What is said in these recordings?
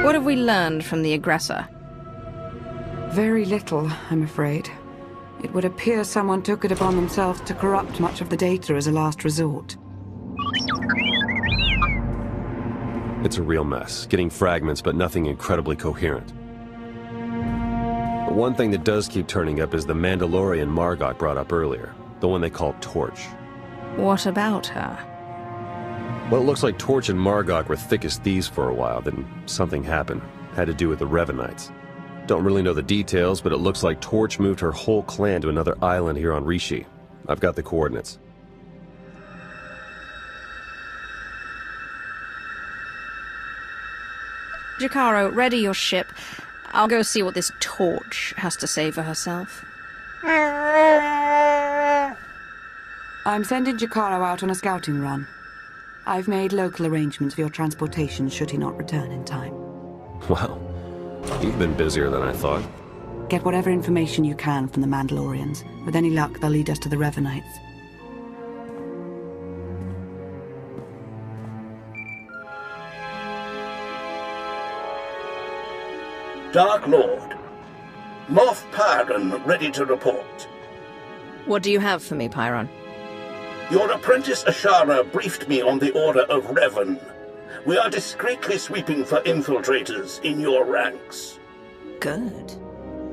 What have we learned from the aggressor? Very little, I'm afraid. It would appear someone took it upon themselves to corrupt much of the data as a last resort. It's a real mess, getting fragments but nothing incredibly coherent. But one thing that does keep turning up is the Mandalorian Margok brought up earlier, the one they call Torch. What about her? Well, it looks like Torch and Margok were thick as thieves for a while, then something happened. Had to do with the Revanites. Don't really know the details, but it looks like Torch moved her whole clan to another island here on Rishi. I've got the coordinates. Jakaro, ready your ship. I'll go see what this Torch has to say for herself. I'm sending Jakaro out on a scouting run. I've made local arrangements for your transportation should he not return in time. Wow. You've been busier than I thought. Get whatever information you can from the Mandalorians. With any luck, they'll lead us to the Revanites. Dark Lord. Moff Pyron ready to report. What do you have for me, Pyron? Your apprentice Ashara briefed me on the order of Revan. We are discreetly sweeping for infiltrators in your ranks. Good.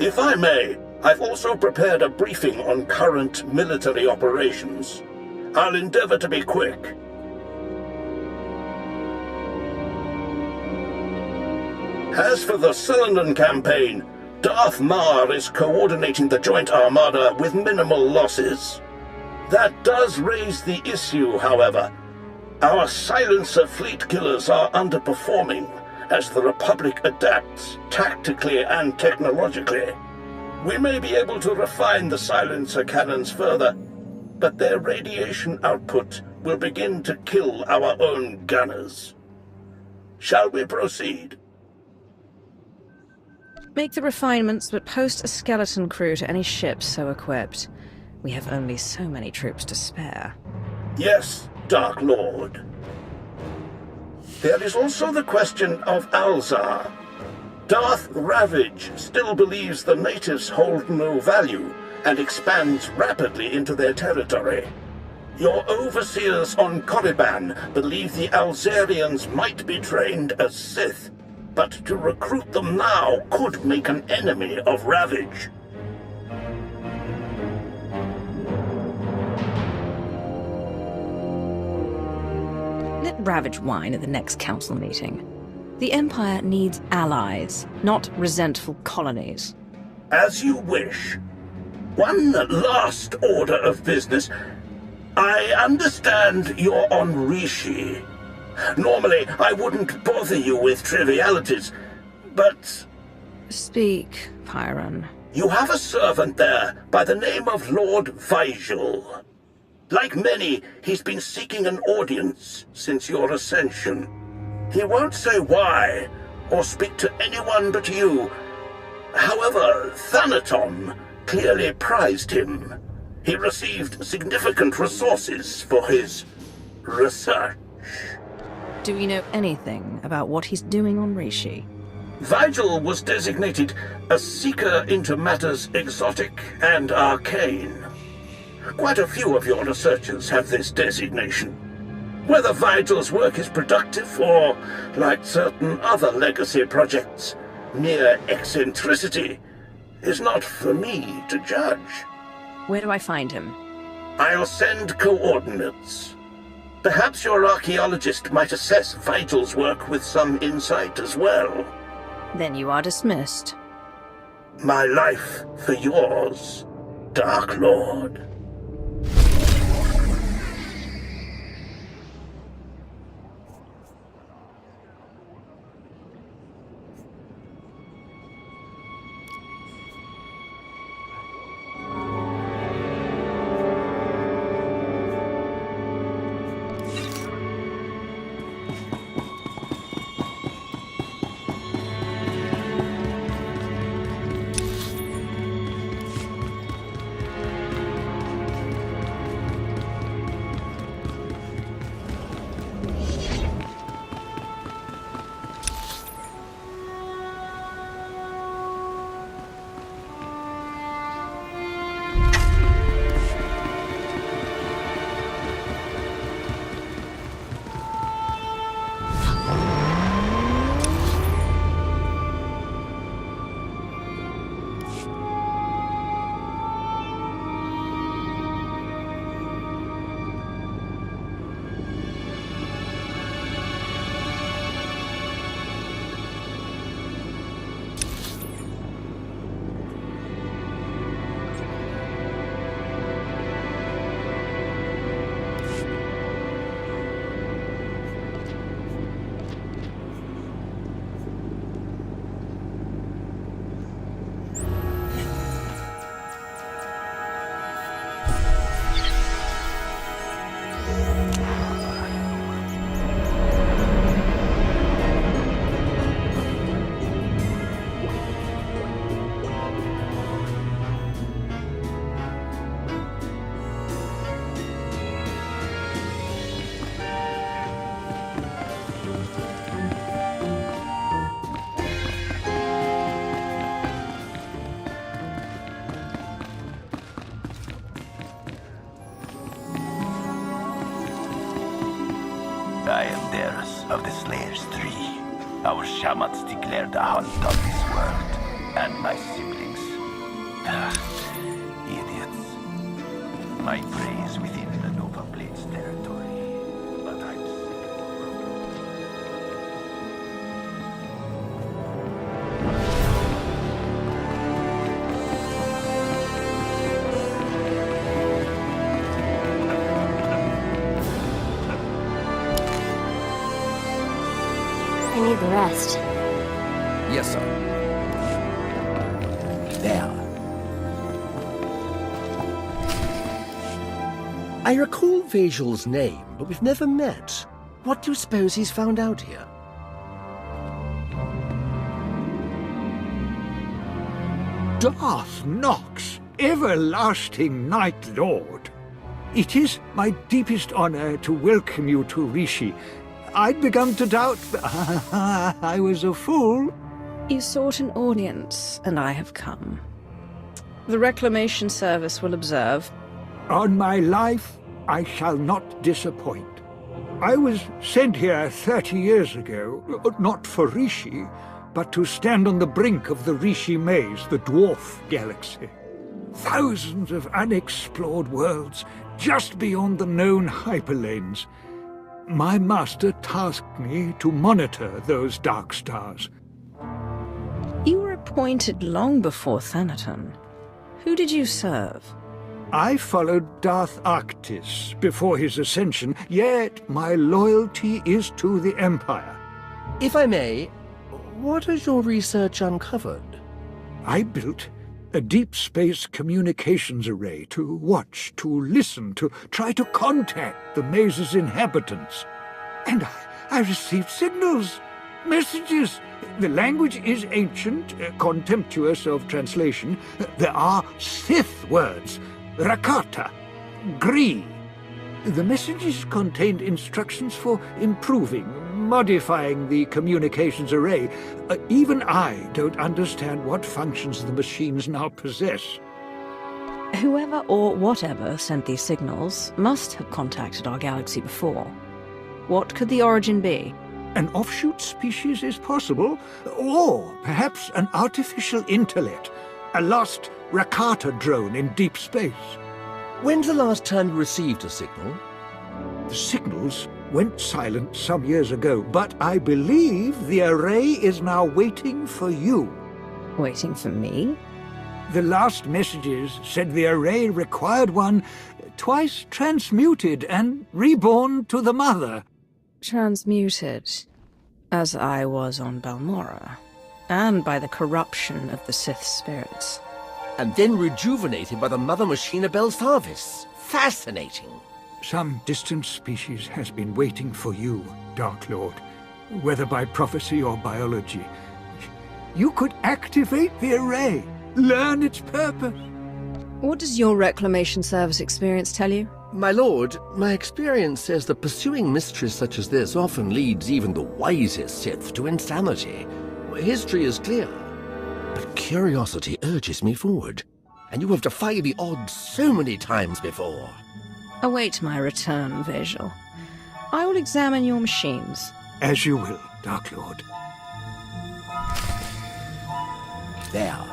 If I may, I've also prepared a briefing on current military operations. I'll endeavor to be quick. As for the Cylinder campaign, Darth Mar is coordinating the Joint Armada with minimal losses. That does raise the issue, however. Our silencer fleet killers are underperforming as the Republic adapts tactically and technologically. We may be able to refine the silencer cannons further, but their radiation output will begin to kill our own gunners. Shall we proceed? Make the refinements, but post a skeleton crew to any ships so equipped. We have only so many troops to spare. Yes, Dark Lord. There is also the question of Alzar. Darth Ravage still believes the natives hold no value and expands rapidly into their territory. Your overseers on Korriban believe the Alzarians might be trained as Sith, but to recruit them now could make an enemy of Ravage. Let Ravage whine at the next council meeting. The Empire needs allies, not resentful colonies. As you wish. One last order of business. I understand you're on Rishi. Normally, I wouldn't bother you with trivialities, but... Speak, Pyron. You have a servant there by the name of Lord Vigil. Like many, he's been seeking an audience since your ascension. He won't say why, or speak to anyone but you. However, Thanaton clearly prized him. He received significant resources for his research. Do we know anything about what he's doing on Rishi? Vigil was designated a seeker into matters exotic and arcane. Quite a few of your researchers have this designation. Whether Vigil's work is productive or, like certain other legacy projects, mere eccentricity, is not for me to judge. Where do I find him? I'll send coordinates. Perhaps your archaeologist might assess Vigil's work with some insight as well. Then you are dismissed. My life for yours, Dark Lord. I am theirs of the Slayer's Tree. Our shamans declared a hunt on this world, and my siblings. Idiots. My prey is within the Nova Blade's territory, but I'm I need the rest. Yes, sir. there. I recall Vajal's name, but we've never met. What do you suppose he's found out here? Darth Nox, everlasting Night Lord. It is my deepest honor to welcome you to Rishi. I'd begun to doubt, but I was a fool. You sought an audience, and I have come. The Reclamation Service will observe. On my life, I shall not disappoint. I was sent here 30 years ago, not for Rishi, but to stand on the brink of the Rishi Maze, the dwarf galaxy. Thousands of unexplored worlds just beyond the known hyperlanes. My master tasked me to monitor those dark stars. You were appointed long before Thanaton. Who did you serve? I followed Darth Arctis before his ascension, yet my loyalty is to the Empire. If I may, what has your research uncovered? I built a deep space communications array to watch, to listen, to try to contact the maze's inhabitants. And I received signals, messages. The language is ancient, contemptuous of translation. There are Sith words, Rakata, Gree. The messages contained instructions for improving, modifying the communications array. Even I don't understand what functions the machines now possess. Whoever or whatever sent these signals must have contacted our galaxy before. What could the origin be? An offshoot species is possible, or perhaps an artificial intellect, a lost Rakata drone in deep space. When's the last time you received a signal? The signals went silent some years ago, but I believe the array is now waiting for you. Waiting for me? The last messages said the array required one twice transmuted and reborn to the mother. Transmuted, as I was on Balmora, and by the corruption of the Sith spirits. And then rejuvenated by the mother machine of Belsavis. Fascinating. Some distant species has been waiting for you, Dark Lord, whether by prophecy or biology. You could activate the array, learn its purpose. What does your Reclamation Service experience tell you? My lord, my experience says that pursuing mysteries such as this often leads even the wisest Sith to insanity. History is clear, but curiosity urges me forward, and you have defied the odds so many times before. Await my return, Vajal. I will examine your machines. As you will, Dark Lord. There.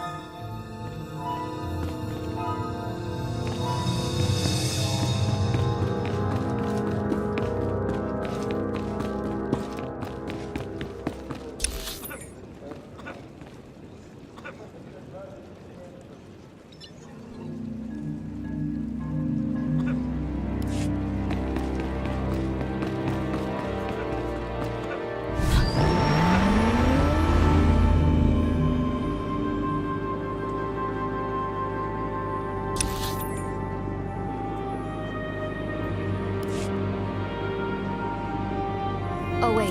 Oh wait,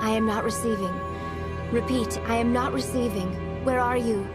I am not receiving. Repeat, I am not receiving. Where are you?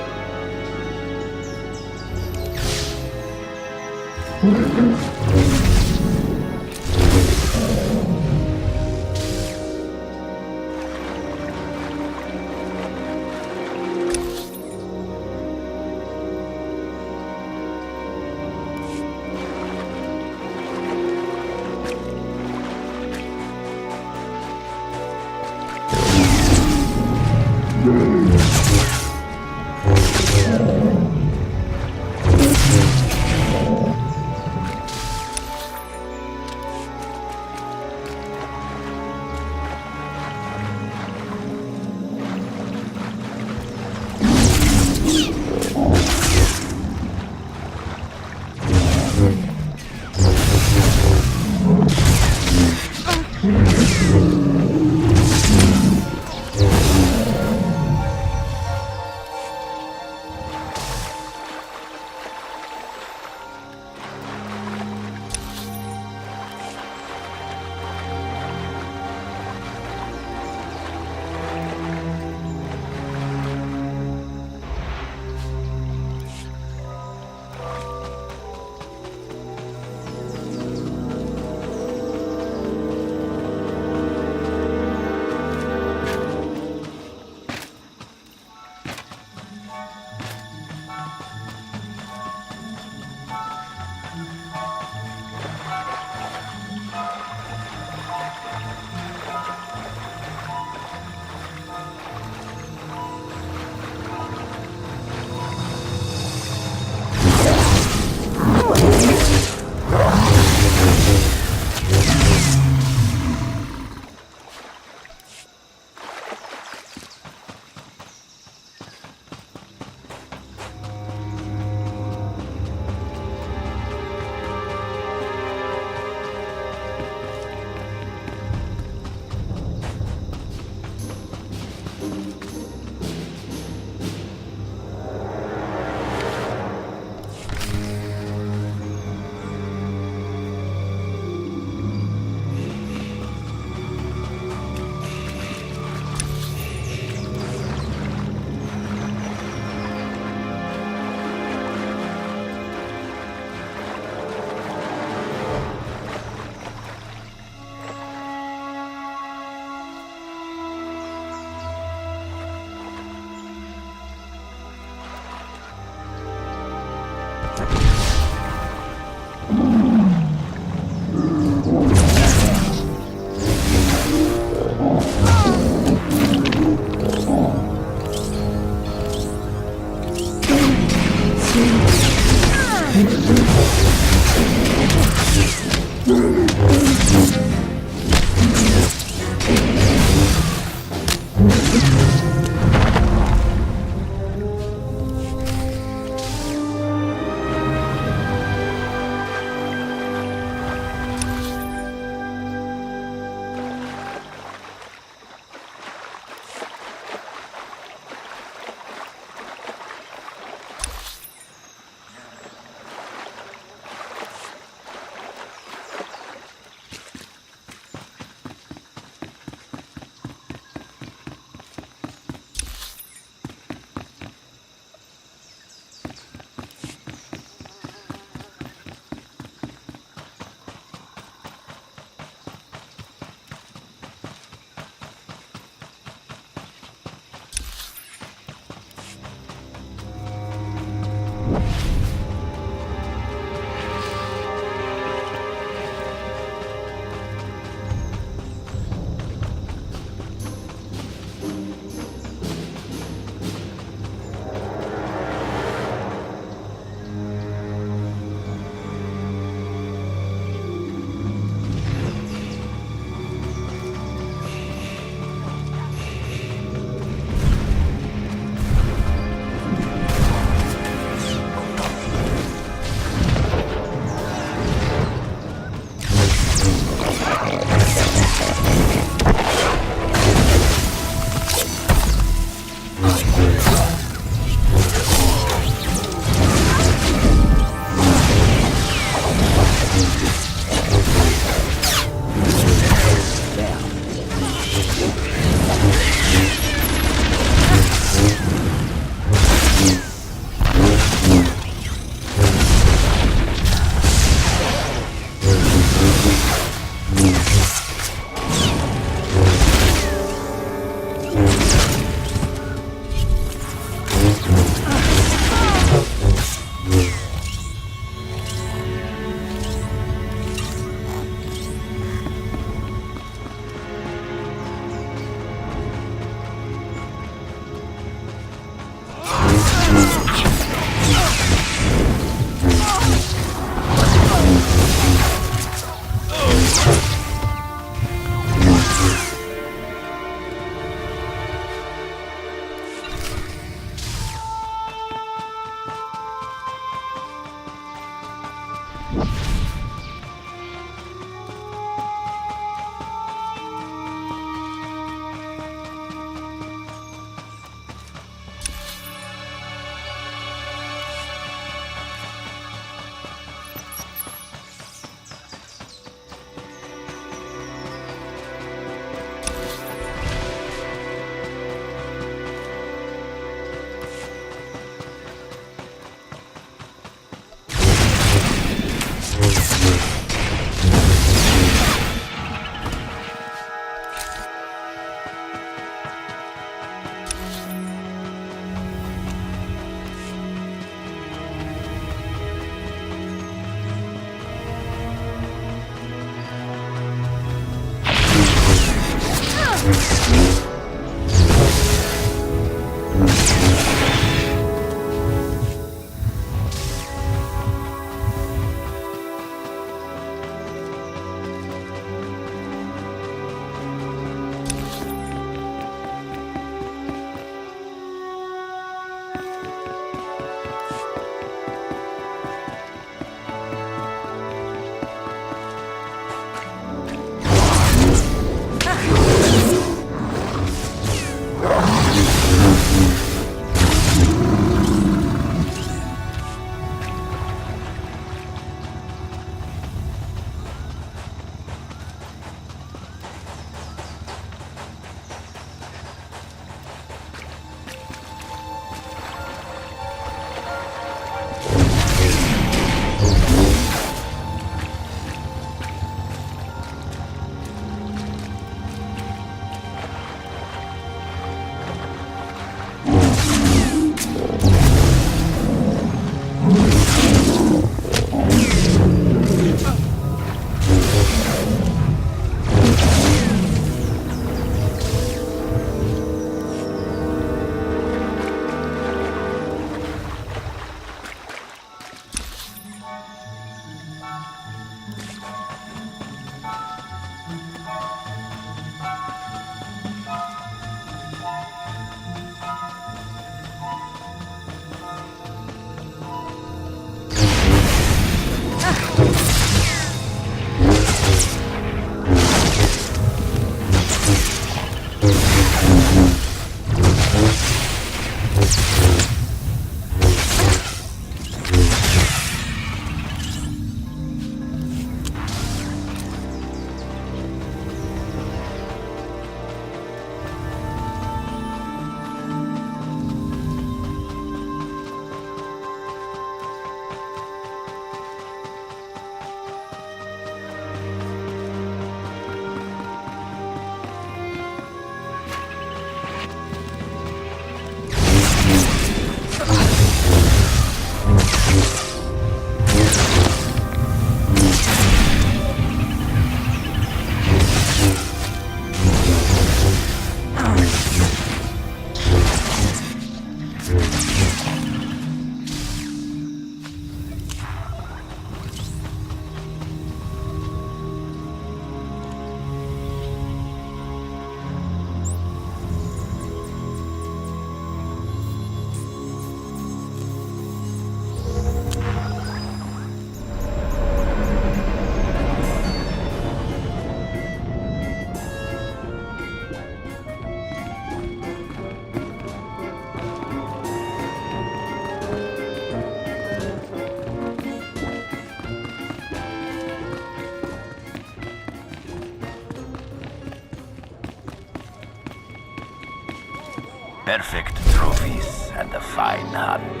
Perfect trophies and a fine hunt.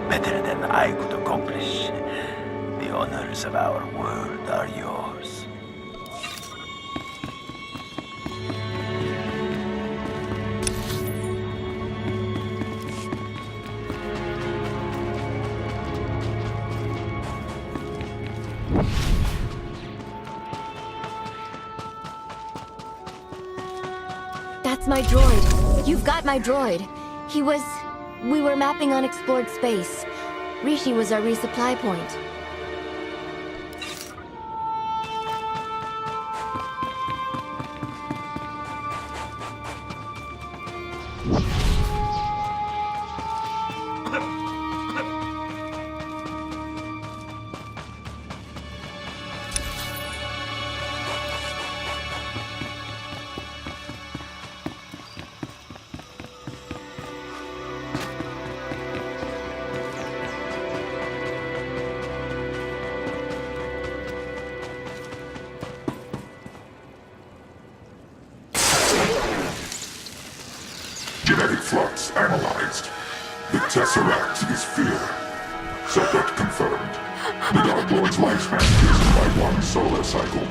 Better than I could accomplish. The honors of our world are yours. That's my droid. You've got my droid. We were mapping unexplored space. Rishi was our resupply point. Genetic flux analyzed. The Tesseract is fear. Separate confirmed. The Dark Lord's lifespan is by one solar cycle.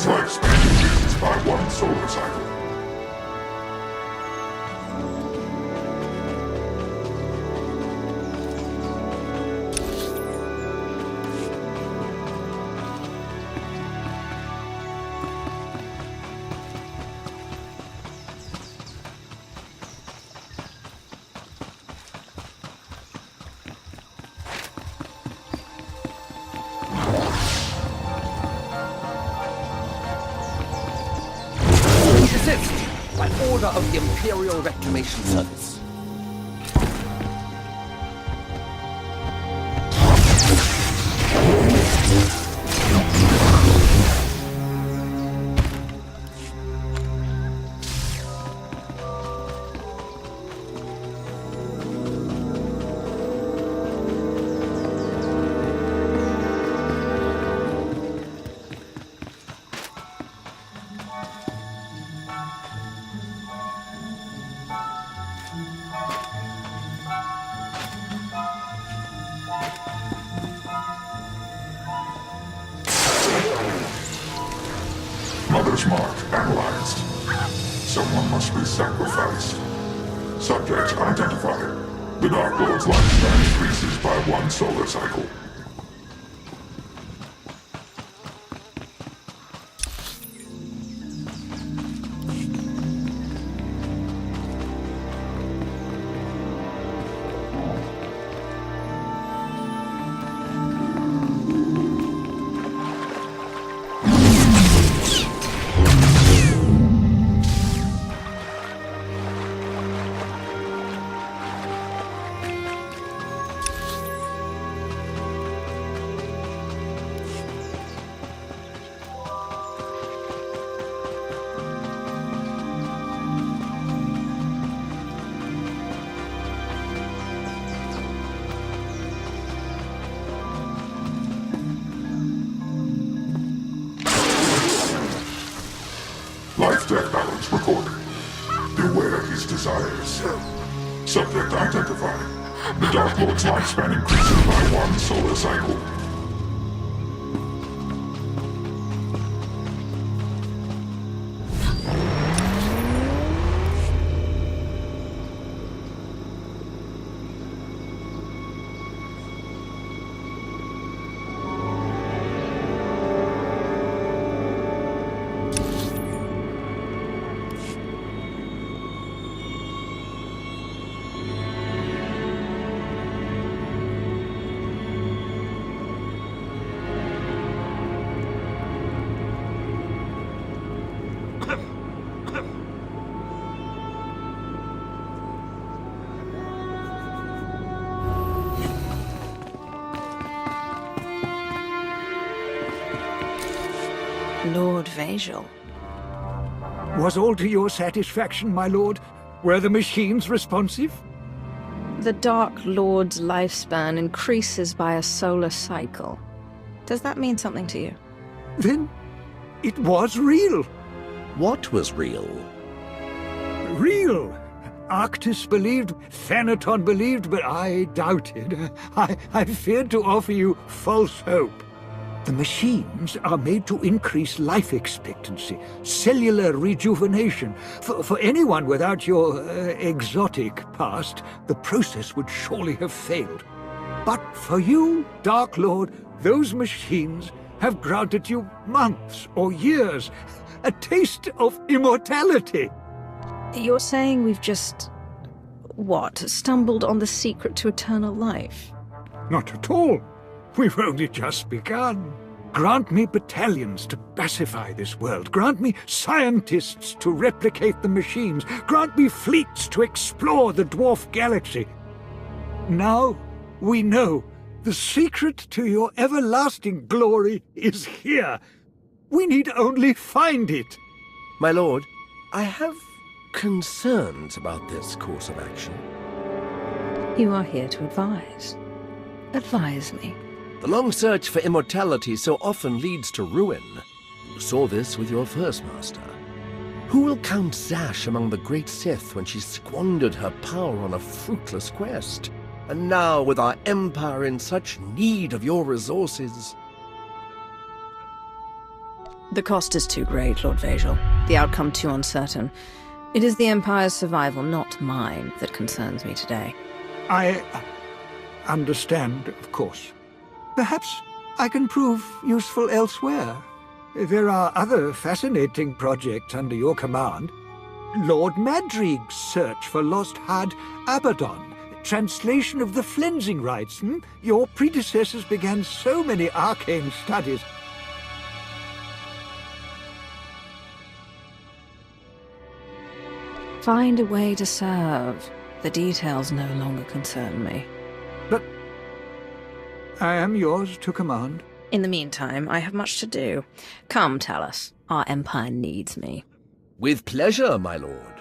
Lord's lifespan increases by 1 solar cycle. By order of the Imperial Reclamation Service. Mother's Mark analyzed. Someone must be sacrificed. Subject identified. The Dark Lord's lifespan increases by 1 solar cycle. Life-death balance recorded. Beware his desires. Subject identified. The Dark Lord's lifespan increases by 1 solar cycle. Lord Vajal. Was all to your satisfaction, my lord? Were the machines responsive? The Dark Lord's lifespan increases by a solar cycle. Does that mean something to you? Then it was real. What was real? Real. Arctis believed, Thanaton believed, but I doubted. I feared to offer you false hope. The machines are made to increase life expectancy, cellular rejuvenation. For anyone without your exotic past, the process would surely have failed. But for you, Dark Lord, those machines have granted you months or years, a taste of immortality. You're saying we've just, stumbled on the secret to eternal life? Not at all. We've only just begun. Grant me battalions to pacify this world. Grant me scientists to replicate the machines. Grant me fleets to explore the dwarf galaxy. Now we know the secret to your everlasting glory is here. We need only find it. My lord, I have concerns about this course of action. You are here to advise. Advise me. The long search for immortality so often leads to ruin. You saw this with your first master. Who will count Zash among the great Sith when she squandered her power on a fruitless quest? And now, with our empire in such need of your resources... The cost is too great, Lord Vajal. The outcome too uncertain. It is the Empire's survival, not mine, that concerns me today. I understand, of course. Perhaps I can prove useful elsewhere. There are other fascinating projects under your command. Lord Madrig's search for lost Had Abaddon, translation of the Flensing Rites. Your predecessors began so many arcane studies. Find a way to serve. The details no longer concern me. But I am yours to command. In the meantime, I have much to do. Come, tell us. Our Empire needs me. With pleasure, my lord.